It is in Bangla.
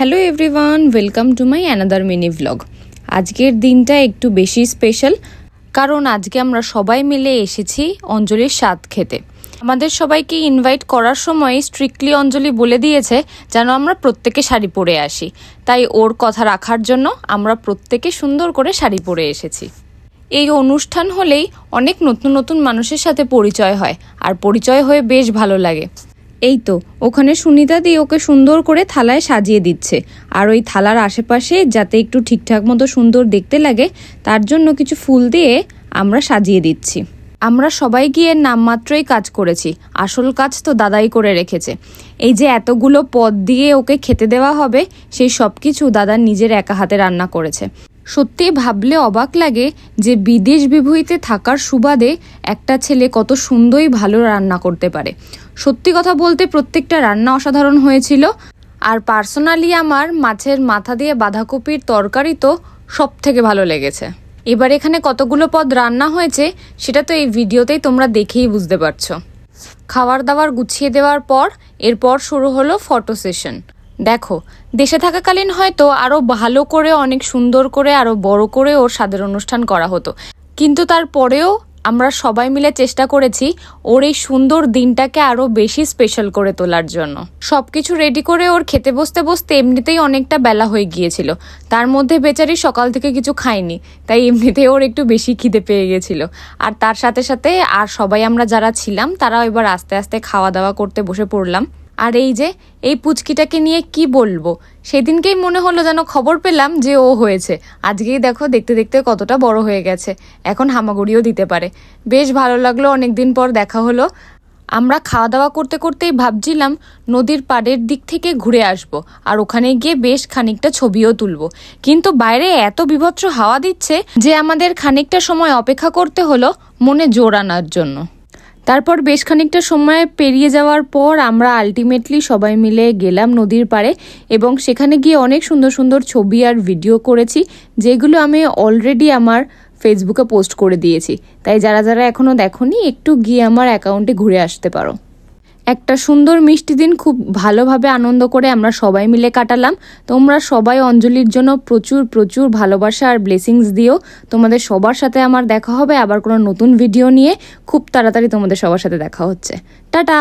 Hello everyone, welcome to my another mini vlog. আজকের দিনটা একটু বেশি স্পেশাল, কারণ আজকে আমরা সবাই মিলে এসেছি অঞ্জলির স্বাদ খেতে। আমাদের সবাইকে ইনভাইট করার সময় স্ট্রিক্টলি অঞ্জলি বলে দিয়েছে যেন আমরা প্রত্যেকে শাড়ি পরে আসি, তাই ওর কথা রাখার জন্য আমরা প্রত্যেকে সুন্দর করে শাড়ি পরে এসেছি। এই অনুষ্ঠান হলেই অনেক নতুন নতুন মানুষের সাথে পরিচয় হয়, আর পরিচয় হয়ে বেশ ভালো লাগে। এই তো ওখানে সুনিতা দি ওকে সুন্দর করে থালায় সাজিয়ে দিচ্ছে, আর ওই থালার আশেপাশে যাতে একটু ঠিকঠাক মতো সুন্দর দেখতে লাগে তার জন্য কিছু ফুল দিয়ে আমরা সাজিয়ে দিচ্ছি। আমরা সবাই গিয়ে নামমাত্রই কাজ করেছি, আসল কাজ তো দাদাই করে রেখেছে। এই যে এতগুলো পদ দিয়ে ওকে খেতে দেওয়া হবে, সেই সব কিছু দাদা নিজের একা হাতে রান্না করেছে। সত্যি ভাবলে অবাক লাগে যে বিদেশ বিভূতিতে থাকার সুবাদে একটা ছেলে কত সুন্দরই ভালো রান্না করতে পারে। সত্যি কথা বলতে প্রত্যেকটা রান্না অসাধারণ হয়েছিল। আর পার্সোনালি আমার মাছের মাথা দিয়ে বাঁধাকপির তরকারি তো সব থেকে ভালো লেগেছে। এবার এখানে কতগুলো পদ রান্না হয়েছে সেটা তো এই ভিডিওতেই তোমরা দেখেই বুঝতে পারছো। খাবার দাবার গুছিয়ে দেওয়ার পর এরপর শুরু হলো ফটো সেশন। দেখো, দেশে থাকাকালীন হয়তো আরও ভালো করে, অনেক সুন্দর করে, আরও বড় করে ওর স্বাদের অনুষ্ঠান করা হতো, কিন্তু তারপরেও আমরা সবাই মিলে চেষ্টা করেছি ওর এই সুন্দর দিনটাকে আরও বেশি স্পেশাল করে তোলার জন্য। সবকিছু রেডি করে ওর খেতে বসতে বসতে এমনিতেই অনেকটা বেলা হয়ে গিয়েছিল। তার মধ্যে বেচারি সকাল থেকে কিছু খায়নি, তাই এমনিতেই ওর একটু বেশি খিদে পেয়ে গেছিল। আর তার সাথে সাথে আর সবাই আমরা যারা ছিলাম তারাও এবার আস্তে আস্তে খাওয়া দাওয়া করতে বসে পড়লাম। আর এই যে এই পুচকিটাকে নিয়ে কি বলবো, সেদিনকেই মনে হলো যেন খবর পেলাম যে ও হয়েছে। আজকেই দেখো দেখতে দেখতে কতটা বড় হয়ে গেছে, এখন হামাগুড়িও দিতে পারে। বেশ ভালো লাগলো, অনেকদিন পর দেখা হলো। আমরা খাওয়া দাওয়া করতে করতেই ভাবছিলাম নদীর পাড়ের দিক থেকে ঘুরে আসব, আর ওখানে গিয়ে বেশ খানিকটা ছবিও তুলবো, কিন্তু বাইরে এত বীভৎস হাওয়া দিচ্ছে যে আমাদের খানিকটা সময় অপেক্ষা করতে হলো মনে জোর আনার জন্য। তারপর বেশ খানিকটা সময় পেরিয়ে যাওয়ার পর আমরা আলটিমেটলি সবাই মিলে গেলাম নদীর পাড়ে, এবং সেখানে গিয়ে অনেক সুন্দর সুন্দর ছবি আর ভিডিও করেছি, যেগুলো আমি অলরেডি আমার ফেসবুকে পোস্ট করে দিয়েছি। তাই যারা যারা এখনও দেখোনি, একটু গিয়ে আমার অ্যাকাউন্টে ঘুরে আসতে পারো। একটা সুন্দর মিষ্টি দিন খুব ভালোভাবে আনন্দ করে আমরা সবাই মিলে কাটালাম। তোমরা সবাই অঞ্জলির জন্য প্রচুর প্রচুর ভালোবাসা আর ব্লেসিংস দিও। তোমাদের সবার সাথে আমার দেখা হবে আবার কোনো নতুন ভিডিও নিয়ে। খুব তাড়াতাড়ি তোমাদের সবার সাথে দেখা হচ্ছে। টাটা।